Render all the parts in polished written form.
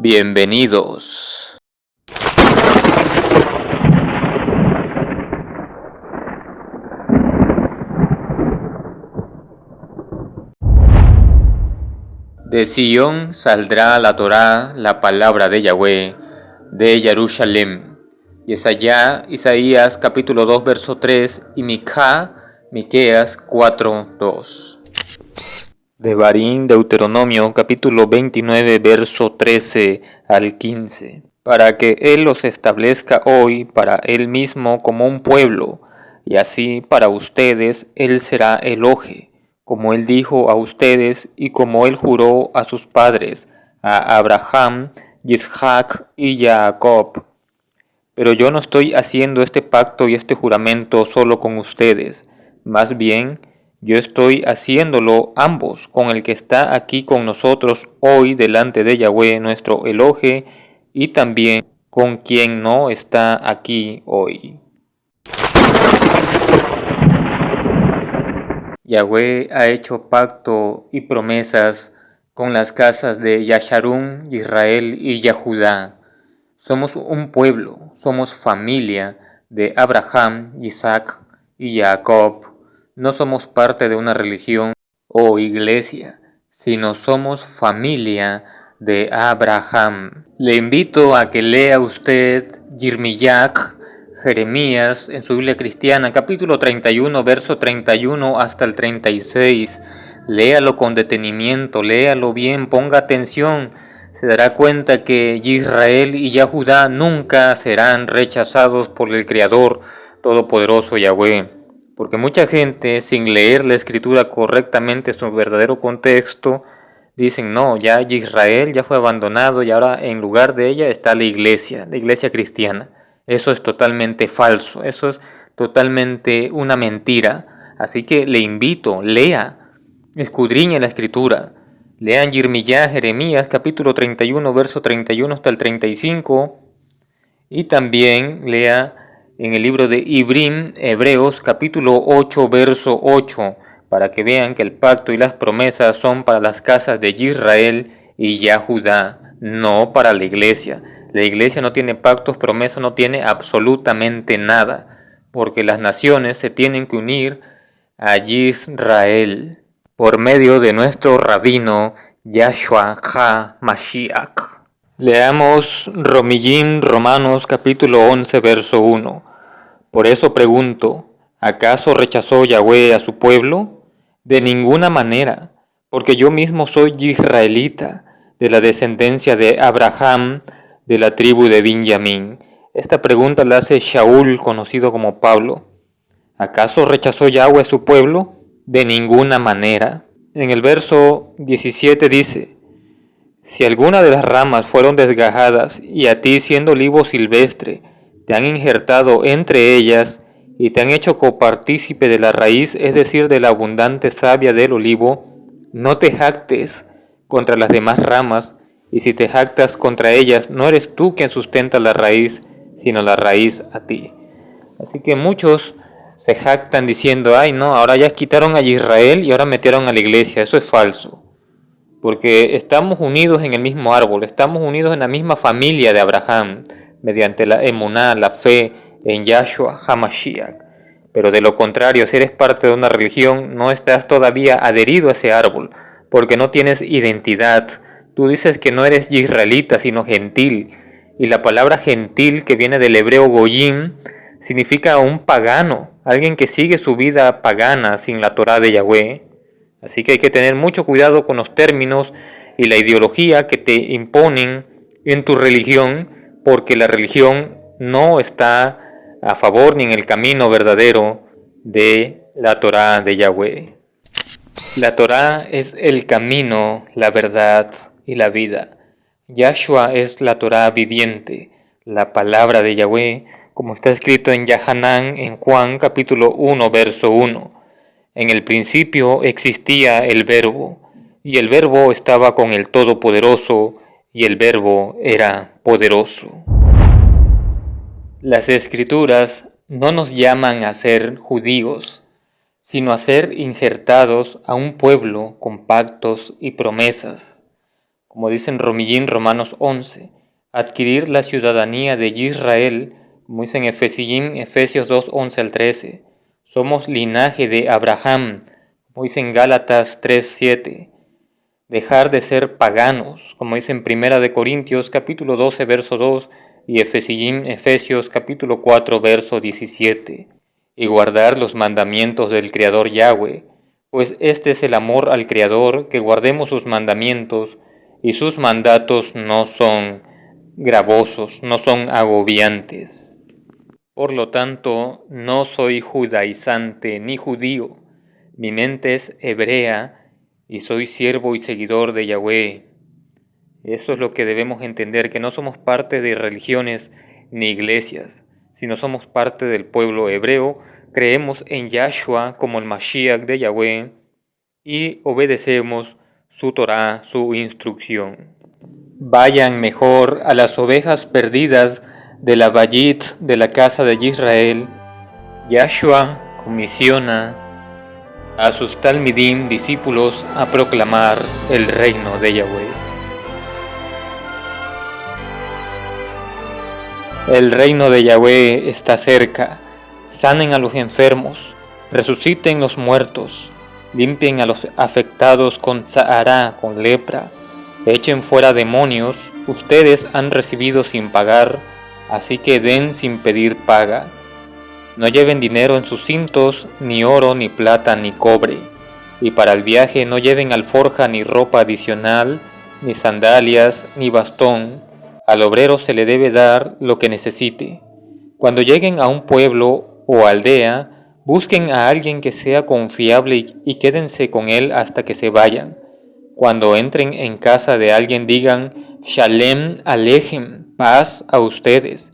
Bienvenidos. De Sion saldrá la Torá, la palabra de Yahweh, de Jerusalén. Isaías capítulo 2 verso 3 y Miqueas 4, 2. Devarim, Deuteronomio capítulo 29 verso 13 al 15. Para que Él los establezca hoy para Él mismo como un pueblo, y así para ustedes Él será Elohe, como Él dijo a ustedes y como Él juró a sus padres, a Abraham, Isaac y Jacob. Pero yo no estoy haciendo este pacto y este juramento solo con ustedes, más bien yo estoy haciéndolo ambos con el que está aquí con nosotros hoy delante de Yahweh nuestro Elohe y también con quien no está aquí hoy. Yahweh ha hecho pacto y promesas con las casas de Yasharún, Israel y Yahudá. Somos un pueblo, somos familia de Abraham, Isaac y Jacob. No somos parte de una religión o iglesia, sino somos familia de Abraham. Le invito a que lea usted Jeremías en su Biblia cristiana, capítulo 31, verso 31 hasta el 36. Léalo con detenimiento, léalo bien, ponga atención. Se dará cuenta que Israel y Yahudá nunca serán rechazados por el Creador Todopoderoso Yahweh. Porque mucha gente, sin leer la Escritura correctamente en su verdadero contexto, dicen, no, ya Israel ya fue abandonado y ahora en lugar de ella está la iglesia cristiana. Eso es totalmente falso, eso es totalmente una mentira. Así que le invito, lea, escudriñe la Escritura. Lean Jeremías capítulo 31, verso 31 hasta el 35. Y también lea en el libro de Hebreos capítulo 8, verso 8, para que vean que el pacto y las promesas son para las casas de Israel y Yahudá, no para la iglesia. La iglesia no tiene pactos, promesas, no tiene absolutamente nada, porque las naciones se tienen que unir a Israel por medio de nuestro rabino Yahshua HaMashiach. Leamos Romanos capítulo 11 verso 1. Por eso pregunto, ¿acaso rechazó Yahweh a su pueblo? De ninguna manera, porque yo mismo soy israelita, de la descendencia de Abraham, de la tribu de Benjamín. Esta pregunta la hace Shaul, conocido como Pablo. ¿Acaso rechazó Yahweh a su pueblo? De ninguna manera. En el verso 17 dice, si alguna de las ramas fueron desgajadas y a ti siendo olivo silvestre te han injertado entre ellas y te han hecho copartícipe de la raíz, es decir, de la abundante savia del olivo, no te jactes contra las demás ramas, y si te jactas contra ellas, no eres tú quien sustenta la raíz, sino la raíz a ti. Así que muchos se jactan diciendo, ay no, ahora ya quitaron a Israel y ahora metieron a la iglesia. Eso es falso. Porque estamos unidos en el mismo árbol, estamos unidos en la misma familia de Abraham, mediante la emuná, la fe en Yahshua HaMashiach. Pero de lo contrario, si eres parte de una religión, no estás todavía adherido a ese árbol, porque no tienes identidad. Tú dices que no eres israelita, sino gentil. Y la palabra gentil, que viene del hebreo goyim, significa un pagano, alguien que sigue su vida pagana sin la Torá de Yahweh. Así que hay que tener mucho cuidado con los términos y la ideología que te imponen en tu religión, porque la religión no está a favor ni en el camino verdadero de la Torá de Yahweh. La Torá es el camino, la verdad y la vida. Yahshua es la Torá viviente, la palabra de Yahweh, como está escrito en Yahanán, en Juan capítulo 1, verso 1. En el principio existía el Verbo, y el Verbo estaba con el Todopoderoso, y el Verbo era poderoso. Las Escrituras no nos llaman a ser judíos, sino a ser injertados a un pueblo con pactos y promesas, como dicen Romillín Romanos 11, adquirir la ciudadanía de Israel, como dicen Efesios 2, 11 al 13. Somos linaje de Abraham, como dicen Gálatas 3, 7. Dejar de ser paganos, como dicen Primera de Corintios capítulo 12, verso 2 y Efesios capítulo 4, verso 17. Y guardar los mandamientos del Creador Yahweh, pues este es el amor al Creador, que guardemos sus mandamientos, y sus mandatos no son gravosos, no son agobiantes. Por lo tanto, no soy judaizante ni judío, mi mente es hebrea y soy siervo y seguidor de Yahweh. Eso es lo que debemos entender, que no somos parte de religiones ni iglesias, sino somos parte del pueblo hebreo, creemos en Yahshua como el Mashiach de Yahweh y obedecemos su Torah, su instrucción. Vayan mejor a las ovejas perdidas de la Bayit de la casa de Israel. Yahshua comisiona a sus talmidim, discípulos, a proclamar el reino de Yahweh. El reino de Yahweh está cerca. Sanen a los enfermos, resuciten los muertos, limpien a los afectados con tzahara, con lepra, echen fuera demonios. Ustedes han recibido sin pagar, así que den sin pedir paga. No lleven dinero en sus cintos, ni oro, ni plata, ni cobre. Y para el viaje no lleven alforja, ni ropa adicional, ni sandalias, ni bastón. Al obrero se le debe dar lo que necesite. Cuando lleguen a un pueblo o aldea, busquen a alguien que sea confiable y quédense con él hasta que se vayan. Cuando entren en casa de alguien digan, Shalem Alejem, paz a ustedes.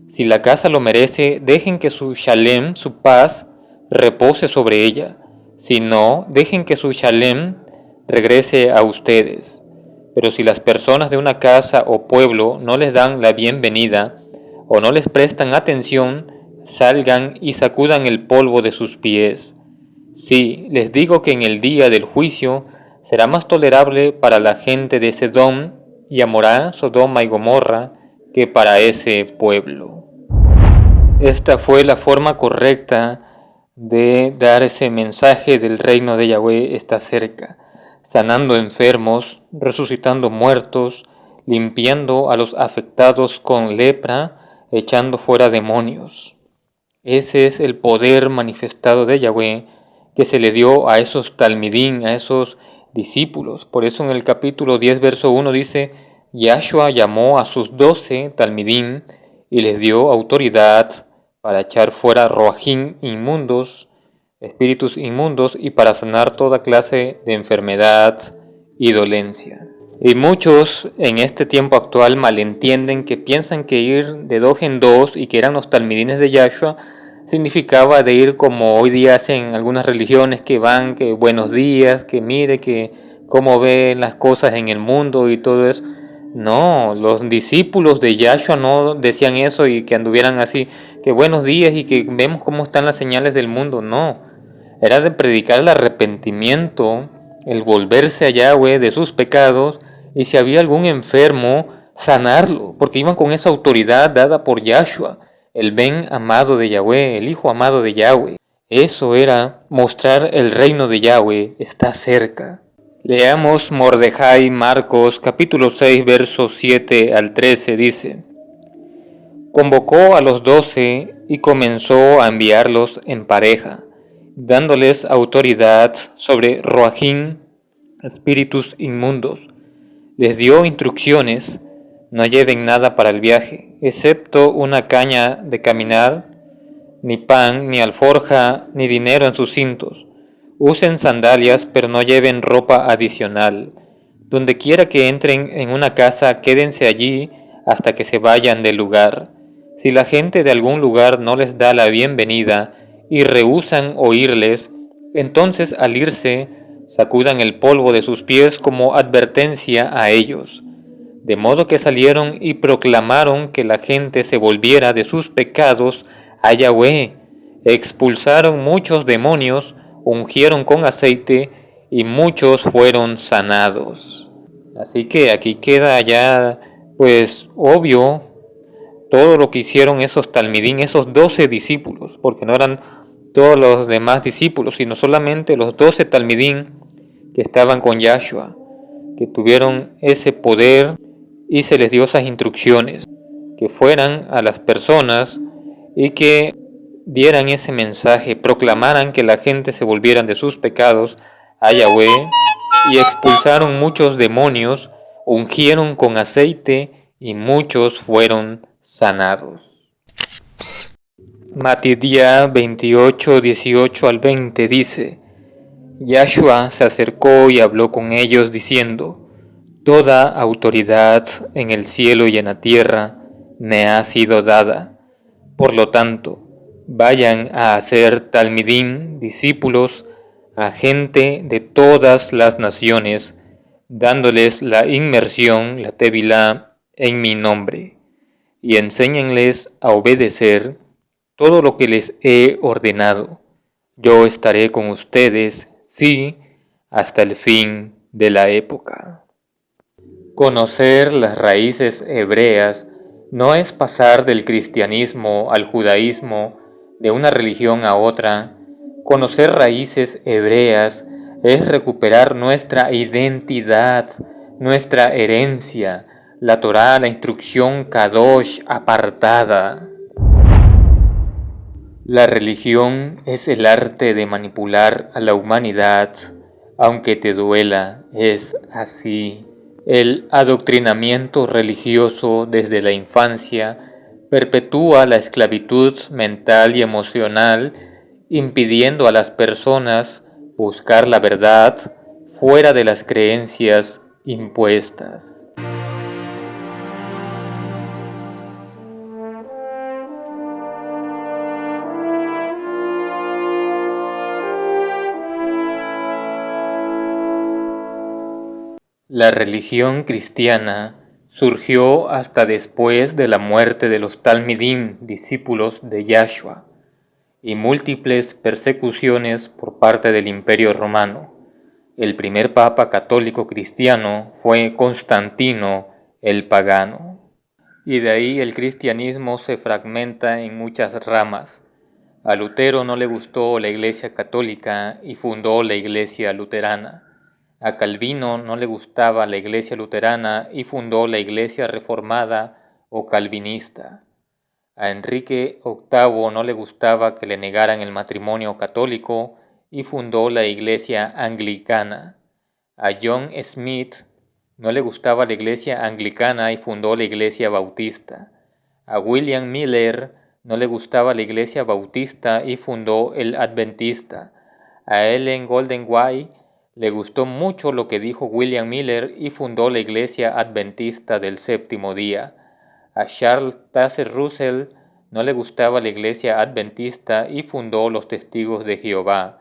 Si la casa lo merece, dejen que su Shalem, su paz, repose sobre ella. Si no, dejen que su Shalem regrese a ustedes. Pero si las personas de una casa o pueblo no les dan la bienvenida o no les prestan atención, salgan y sacudan el polvo de sus pies. Sí, les digo que en el día del juicio será más tolerable para la gente de Sedom y Amorá, Sodoma y Gomorra, que para ese pueblo. Esta fue la forma correcta de dar ese mensaje del reino de Yahweh está cerca. Sanando enfermos, resucitando muertos, limpiando a los afectados con lepra, echando fuera demonios. Ese es el poder manifestado de Yahweh que se le dio a esos talmidín, a esos discípulos. Por eso en el capítulo 10, verso 1 dice, Yahshua llamó a sus 12 talmidín y les dio autoridad para echar fuera roajín inmundos, espíritus inmundos, y para sanar toda clase de enfermedad y dolencia. Y muchos en este tiempo actual malentienden, que piensan que ir de dos en dos y que eran los talmidines de Yahshua significaba de ir como hoy día hacen algunas religiones, que van, que buenos días, que mire, que cómo ven las cosas en el mundo y todo eso. No, los discípulos de Yahshua no decían eso y que anduvieran así, que buenos días y que vemos cómo están las señales del mundo. No, era de predicar el arrepentimiento, el volverse a Yahweh de sus pecados, y si había algún enfermo, sanarlo, porque iban con esa autoridad dada por Yahshua, el Ben amado de Yahweh, el Hijo amado de Yahweh. Eso era mostrar el reino de Yahweh está cerca. Leamos Mordejai, Marcos, capítulo 6, versos 7 al 13, dice: Convocó a los 12 y comenzó a enviarlos en pareja, dándoles autoridad sobre roajín, espíritus inmundos. Les dio instrucciones: no lleven nada para el viaje, excepto una caña de caminar, ni pan, ni alforja, ni dinero en sus cintos. Usen sandalias, pero no lleven ropa adicional. Donde quiera que entren en una casa, quédense allí hasta que se vayan del lugar. Si la gente de algún lugar no les da la bienvenida y rehúsan oírles, entonces al irse, sacudan el polvo de sus pies como advertencia a ellos. De modo que salieron y proclamaron que la gente se volviera de sus pecados a Yahweh. Expulsaron muchos demonios, ungieron con aceite y muchos fueron sanados. Así que aquí queda ya pues obvio todo lo que hicieron esos talmidín, esos 12 discípulos, porque no eran todos los demás discípulos, sino solamente los 12 talmidín que estaban con Yahshua, que tuvieron ese poder y se les dio esas instrucciones, que fueran a las personas y que dieran ese mensaje, proclamaran que la gente se volvieran de sus pecados a Yahweh y expulsaron muchos demonios, ungieron con aceite y muchos fueron sanados. Matidía 28, 18 al 20 dice: Yahshua se acercó y habló con ellos diciendo: Toda autoridad en el cielo y en la tierra me ha sido dada. Por lo tanto, vayan a hacer talmidín, discípulos, a gente de todas las naciones, dándoles la inmersión, la tevilá, en mi nombre, y enséñenles a obedecer todo lo que les he ordenado. Yo estaré con ustedes, sí, hasta el fin de la época. Conocer las raíces hebreas no es pasar del cristianismo al judaísmo, de una religión a otra. Conocer raíces hebreas es recuperar nuestra identidad, nuestra herencia, la Torá, la instrucción Kadosh apartada. La religión es el arte de manipular a la humanidad, aunque te duela, es así. El adoctrinamiento religioso desde la infancia perpetúa la esclavitud mental y emocional, impidiendo a las personas buscar la verdad fuera de las creencias impuestas. La religión cristiana surgió hasta después de la muerte de los talmidín, discípulos de Yahshua, y múltiples persecuciones por parte del Imperio Romano. El primer papa católico cristiano fue Constantino el Pagano, y de ahí el cristianismo se fragmenta en muchas ramas. A Lutero no le gustó la Iglesia católica y fundó la Iglesia luterana. A Calvino no le gustaba la Iglesia luterana y fundó la Iglesia reformada o calvinista. A Enrique VIII no le gustaba que le negaran el matrimonio católico y fundó la Iglesia anglicana. A John Smith no le gustaba la Iglesia anglicana y fundó la Iglesia bautista. A William Miller no le gustaba la Iglesia bautista y fundó el adventista. A Ellen Golden White le gustó mucho lo que dijo William Miller y fundó la Iglesia Adventista del Séptimo Día. A Charles Taze Russell no le gustaba la Iglesia Adventista y fundó los Testigos de Jehová.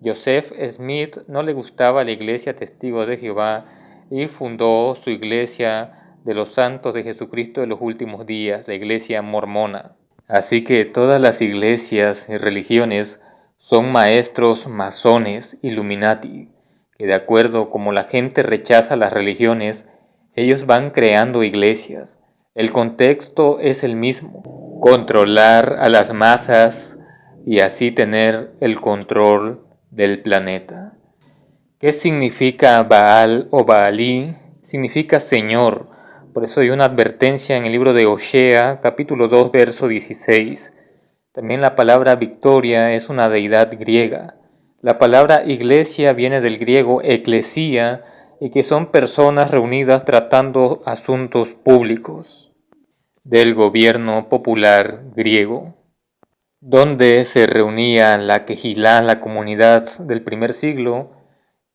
Joseph Smith no le gustaba la Iglesia Testigos de Jehová y fundó su Iglesia de los Santos de Jesucristo de los Últimos Días, la Iglesia Mormona. Así que todas las iglesias y religiones son maestros masones, Illuminati, que de acuerdo como la gente rechaza las religiones, ellos van creando iglesias. El contexto es el mismo: controlar a las masas y así tener el control del planeta. ¿Qué significa Baal o Baalí? Significa Señor. Por eso hay una advertencia en el libro de Osea, capítulo 2, verso 16. También la palabra victoria es una deidad griega. La palabra iglesia viene del griego eclesia, y que son personas reunidas tratando asuntos públicos, del gobierno popular griego, donde se reunía la quejilá, la comunidad del primer siglo.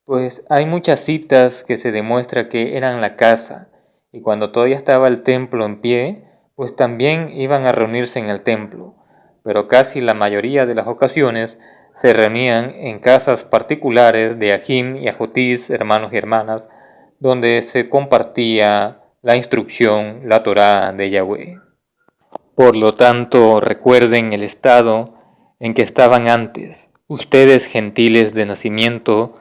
Pues hay muchas citas que se demuestra que eran la casa, y cuando todavía estaba el templo en pie, pues también iban a reunirse en el templo, pero casi la mayoría de las ocasiones se reunían en casas particulares de Ahim y Ajotis, hermanos y hermanas, donde se compartía la instrucción, la Torá de Yahweh. Por lo tanto, recuerden el estado en que estaban antes. Ustedes, gentiles de nacimiento,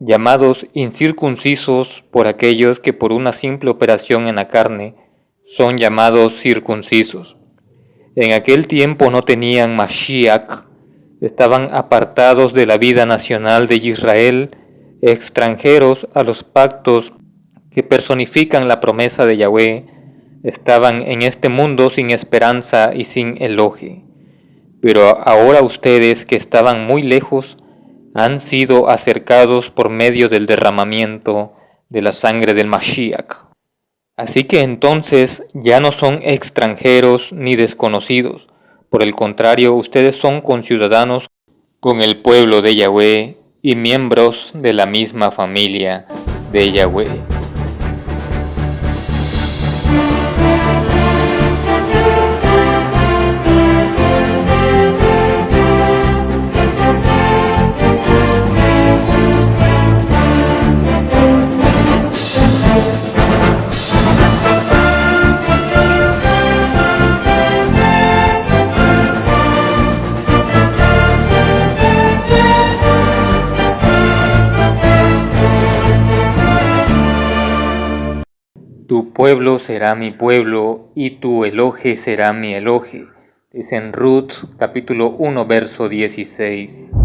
llamados incircuncisos por aquellos que por una simple operación en la carne son llamados circuncisos. En aquel tiempo no tenían Mashiach, estaban apartados de la vida nacional de Israel, extranjeros a los pactos que personifican la promesa de Yahweh, estaban en este mundo sin esperanza y sin eloje. Pero ahora ustedes que estaban muy lejos han sido acercados por medio del derramamiento de la sangre del Mashiach. Así que entonces ya no son extranjeros ni desconocidos. Por el contrario, ustedes son conciudadanos con el pueblo de Yahweh y miembros de la misma familia de Yahweh. Tu pueblo será mi pueblo y tu eloje será mi eloje. Dice en Ruth capítulo 1 verso 16.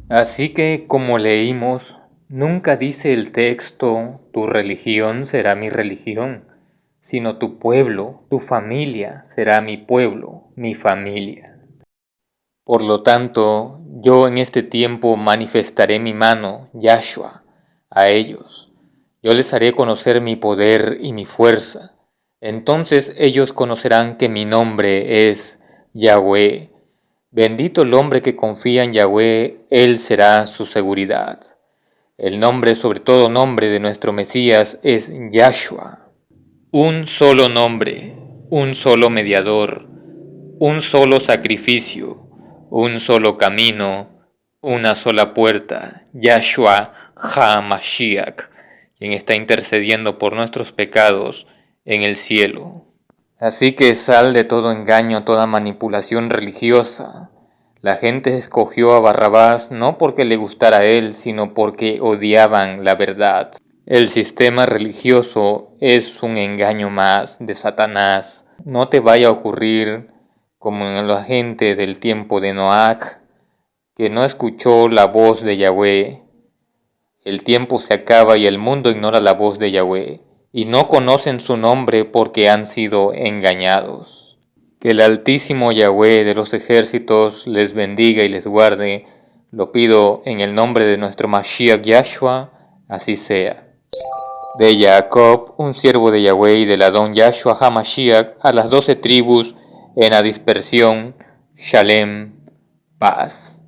Así que como leímos, nunca dice el texto tu religión será mi religión, sino tu pueblo, tu familia será mi pueblo, mi familia. Por lo tanto, yo en este tiempo manifestaré mi mano, Yahshua, a ellos. Yo les haré conocer mi poder y mi fuerza. Entonces ellos conocerán que mi nombre es Yahweh. Bendito el hombre que confía en Yahweh, él será su seguridad. El nombre sobre todo nombre de nuestro Mesías es Yahshua. Un solo nombre, un solo mediador, un solo sacrificio, un solo camino, una sola puerta, Yahshua HaMashiach, quien está intercediendo por nuestros pecados en el cielo. Así que sal de todo engaño, toda manipulación religiosa. La gente escogió a Barrabás no porque le gustara a él, sino porque odiaban la verdad. El sistema religioso es un engaño más de Satanás. No te vaya a ocurrir como en la gente del tiempo de Noach, que no escuchó la voz de Yahweh. El tiempo se acaba y el mundo ignora la voz de Yahweh, y no conocen su nombre porque han sido engañados. Que el Altísimo Yahweh de los ejércitos les bendiga y les guarde. Lo pido en el nombre de nuestro Mashiach Yahshua, así sea. De Jacob, un siervo de Yahweh y del Adón Yahshua HaMashiach, a las 12 tribus en la dispersión, Shalem, paz.